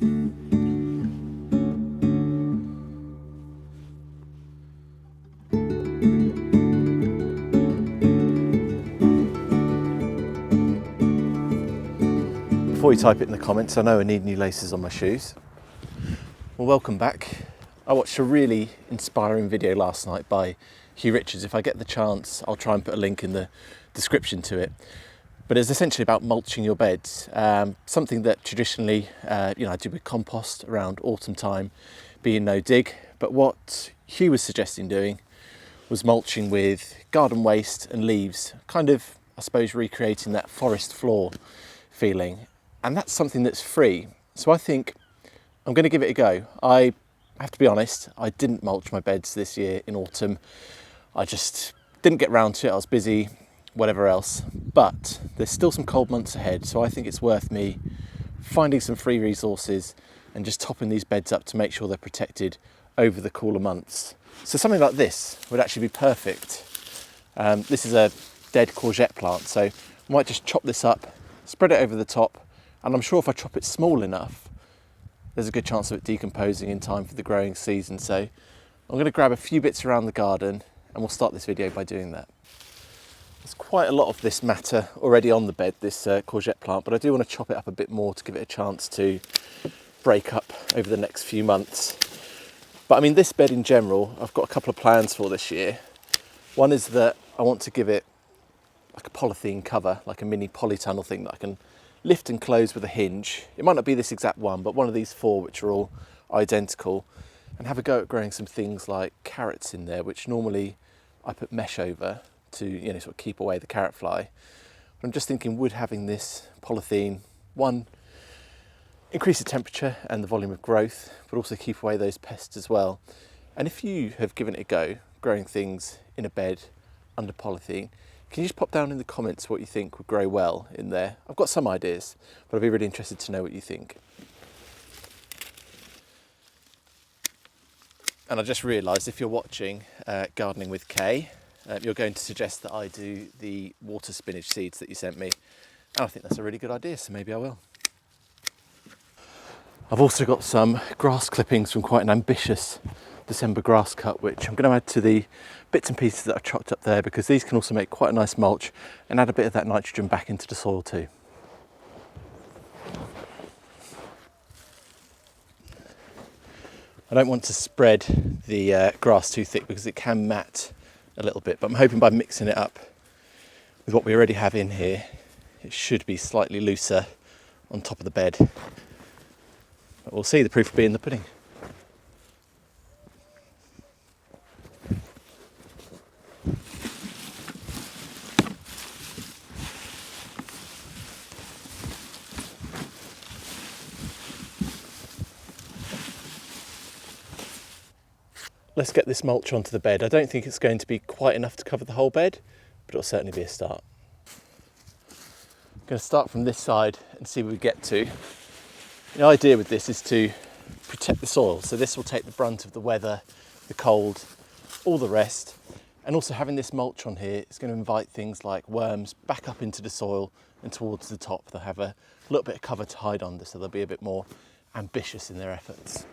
Before you type it in the comments, I know I need new laces on my shoes. Well, welcome back. I watched a really inspiring video last night by Hugh Richards. If I get the chance, I'll try and put a link in the description to it. But it's essentially about mulching your beds, something that traditionally, I do with compost around autumn time, being no dig. But what Hugh was suggesting doing was mulching with garden waste and leaves, kind of, I suppose, recreating that forest floor feeling. And that's something that's free. So I think I'm going to give it a go. I have to be honest, I didn't mulch my beds this year in autumn. I just didn't get round to it. I was busy, whatever else. But there's still some cold months ahead. So I think it's worth me finding some free resources and just topping these beds up to make sure they're protected over the cooler months. So something like this would actually be perfect. This is a dead courgette plant. So I might just chop this up, spread it over the top. And I'm sure if I chop it small enough, there's a good chance of it decomposing in time for the growing season. So I'm going to grab a few bits around the garden and we'll start this video by doing that. There's quite a lot of this matter already on the bed, this courgette plant, but I do want to chop it up a bit more to give it a chance to break up over the next few months. But I mean, this bed in general, I've got a couple of plans for this year. One is that I want to give it like a polythene cover, like a mini polytunnel thing that I can lift and close with a hinge. It might not be this exact one, but one of these four which are all identical, and have a go at growing some things like carrots in there, which normally I put mesh over to, sort of keep away the carrot fly. But I'm just thinking, would having this polythene, one, increase the temperature and the volume of growth, but also keep away those pests as well. And if you have given it a go, growing things in a bed under polythene, can you just pop down in the comments what you think would grow well in there? I've got some ideas, but I'd be really interested to know what you think. And I just realised if you're watching Gardening with Kay, you're going to suggest that I do the water spinach seeds that you sent me. And I think that's a really good idea, so maybe I will. I've also got some grass clippings from quite an ambitious December grass cut, which I'm going to add to the bits and pieces that I've chopped up there, because these can also make quite a nice mulch and add a bit of that nitrogen back into the soil too. I don't want to spread the grass too thick because it can mat a little bit, but I'm hoping by mixing it up with what we already have in here, it should be slightly looser on top of the bed. But we'll see, the proof will be in the pudding. Let's get this mulch onto the bed. I don't think it's going to be quite enough to cover the whole bed, but it'll certainly be a start. I'm going to start from this side and see where we get to. The idea with this is to protect the soil, so this will take the brunt of the weather, the cold, all the rest. And also having this mulch on here is going to invite things like worms back up into the soil and towards the top. They'll have a little bit of cover to hide under, so they'll be a bit more ambitious in their efforts.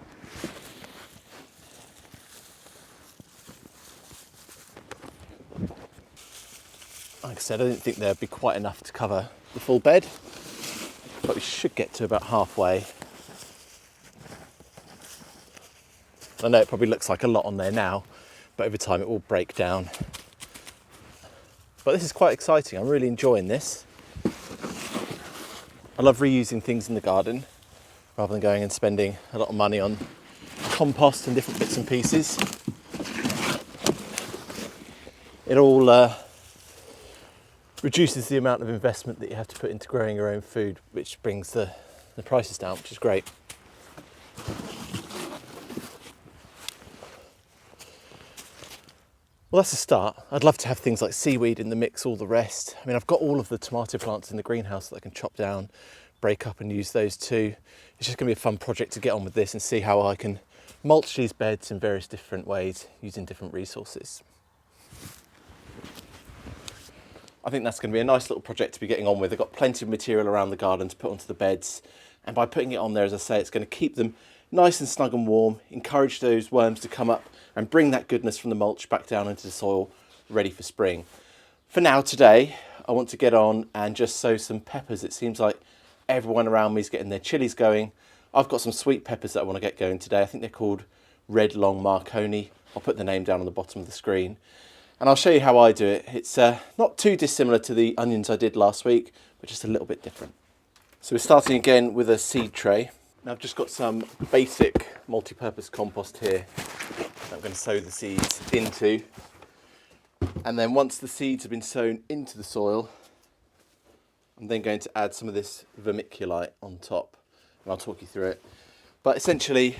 Like I said, I didn't think there'd be quite enough to cover the full bed, but we should get to about halfway. I know it probably looks like a lot on there now, but over time it will break down. But this is quite exciting. I'm really enjoying this. I love reusing things in the garden rather than going and spending a lot of money on compost and different bits and pieces. It all reduces the amount of investment that you have to put into growing your own food, which brings the prices down, which is great. Well, that's a start. I'd love to have things like seaweed in the mix, all the rest. I mean, I've got all of the tomato plants in the greenhouse that I can chop down, break up and use those too. It's just going to be a fun project to get on with this and see how I can mulch these beds in various different ways using different resources. I think that's going to be a nice little project to be getting on with. I've got plenty of material around the garden to put onto the beds, And by putting it on there, as I say, it's going to keep them nice and snug and warm, encourage those worms to come up and bring that goodness from the mulch back down into the soil, ready for spring. For now, today, I want to get on and just sow some peppers. It seems like everyone around me is getting their chilies going. I've got some sweet peppers that I want to get going today. I think they're called red Long Marconi. I'll put the name down on the bottom of the screen. And I'll show you how I do it. It's not too dissimilar to the onions I did last week, but just a little bit different. So we're starting again with a seed tray. Now I've just got some basic multi-purpose compost here that I'm going to sow the seeds into. And then once the seeds have been sown into the soil, I'm then going to add some of this vermiculite on top. And I'll talk you through it. But essentially,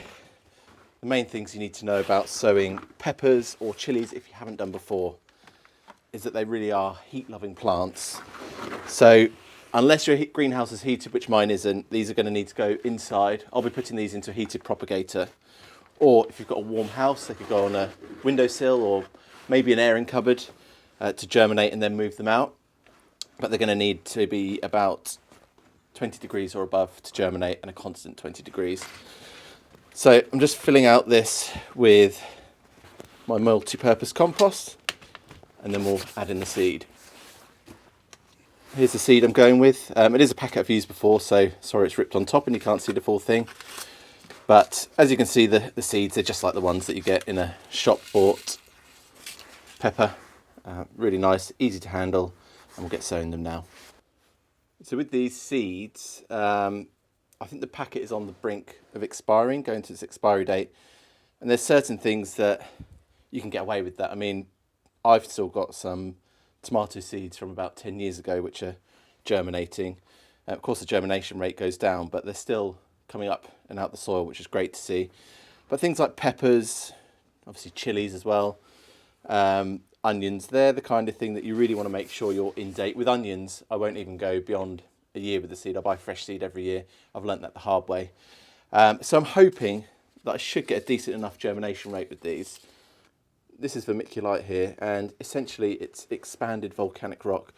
the main things you need to know about sowing peppers or chilies, if you haven't done before, is that they really are heat-loving plants. So unless your greenhouse is heated, which mine isn't, these are going to need to go inside. I'll be putting these into a heated propagator. Or if you've got a warm house, they could go on a windowsill or maybe an airing cupboard to germinate and then move them out. But they're going to need to be about 20 degrees or above to germinate, and a constant 20 degrees. So I'm just filling out this with my multi-purpose compost, and then we'll add in the seed. Here's the seed I'm going with. It is a packet I've used before, so sorry it's ripped on top and you can't see the full thing. But as you can see, the seeds are just like the ones that you get in a shop bought pepper. Really nice, easy to handle, and we'll get sowing them now. So with these seeds, I think the packet is on the brink of expiring, going to its expiry date. And there's certain things that you can get away with that. I mean, I've still got some tomato seeds from about 10 years ago, which are germinating. Of course, the germination rate goes down, but they're still coming up and out the soil, which is great to see. But things like peppers, obviously chilies as well, onions, they're the kind of thing that you really want to make sure you're in date. With onions, I won't even go beyond a year with the seed. I buy fresh seed every year. I've learnt that the hard way. So I'm hoping that I should get a decent enough germination rate with these. This is vermiculite here, and essentially it's expanded volcanic rock.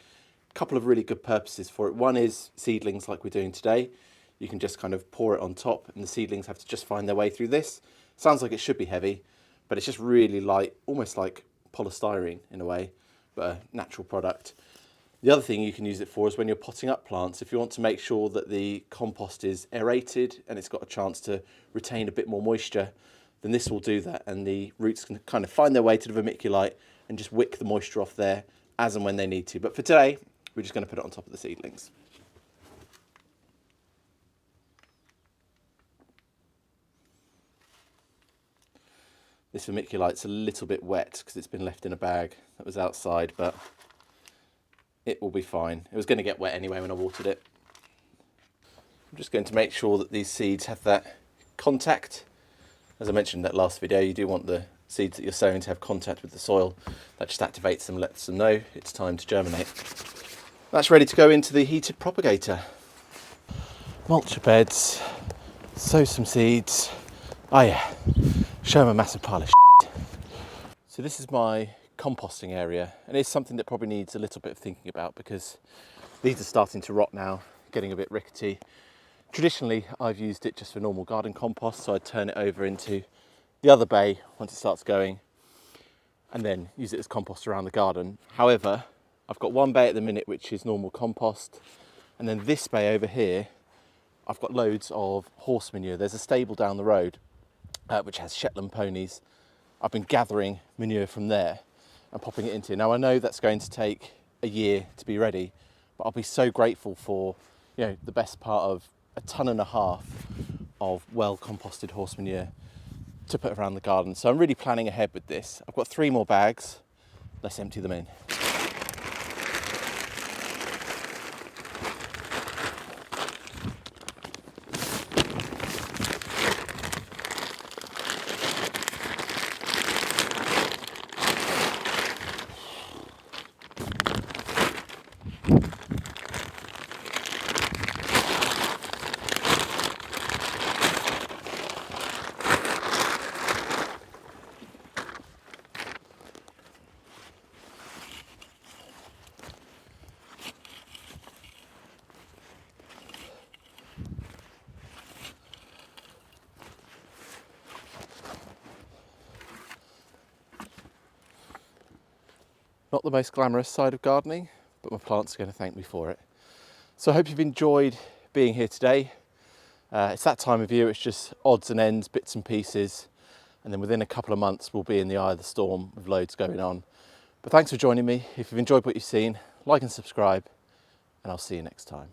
A couple of really good purposes for it. One is seedlings like we're doing today. You can just kind of pour it on top and the seedlings have to just find their way through this. Sounds like it should be heavy, but it's just really light, almost like polystyrene in a way, but a natural product. The other thing you can use it for is when you're potting up plants. If you want to make sure that the compost is aerated and it's got a chance to retain a bit more moisture, then this will do that, and the roots can kind of find their way to the vermiculite and just wick the moisture off there as and when they need to. But for today, we're just going to put it on top of the seedlings. This vermiculite's a little bit wet because it's been left in a bag that was outside, but it will be fine. It was going to get wet anyway when I watered it. I'm just going to make sure that these seeds have that contact. As I mentioned in that last video, you do want the seeds that you're sowing to have contact with the soil. That just activates them, lets them know it's time to germinate. That's ready to go into the heated propagator. Mulch your beds, sow some seeds. Oh yeah, show them a massive pile of shit. So this is my composting area, and it's something that probably needs a little bit of thinking about because these are starting to rot now, getting a bit rickety. Traditionally, I've used it just for normal garden compost, so I'd turn it over into the other bay once it starts going and then use it as compost around the garden. However, I've got one bay at the minute which is normal compost, and then this bay over here, I've got loads of horse manure. There's a stable down the road which has Shetland ponies. I've been gathering manure from there and popping it into. Now I know that's going to take a year to be ready, but I'll be so grateful for, you know, the best part of 1.5 tons of well composted horse manure to put around the garden. So I'm really planning ahead with this. I've got 3 more bags. Let's empty them in. Not the most glamorous side of gardening, but my plants are going to thank me for it. So I hope you've enjoyed being here today. It's that time of year, it's just odds and ends, bits and pieces, and then within a couple of months we'll be in the eye of the storm with loads going on. But thanks for joining me. If you've enjoyed what you've seen, like and subscribe, and I'll see you next time.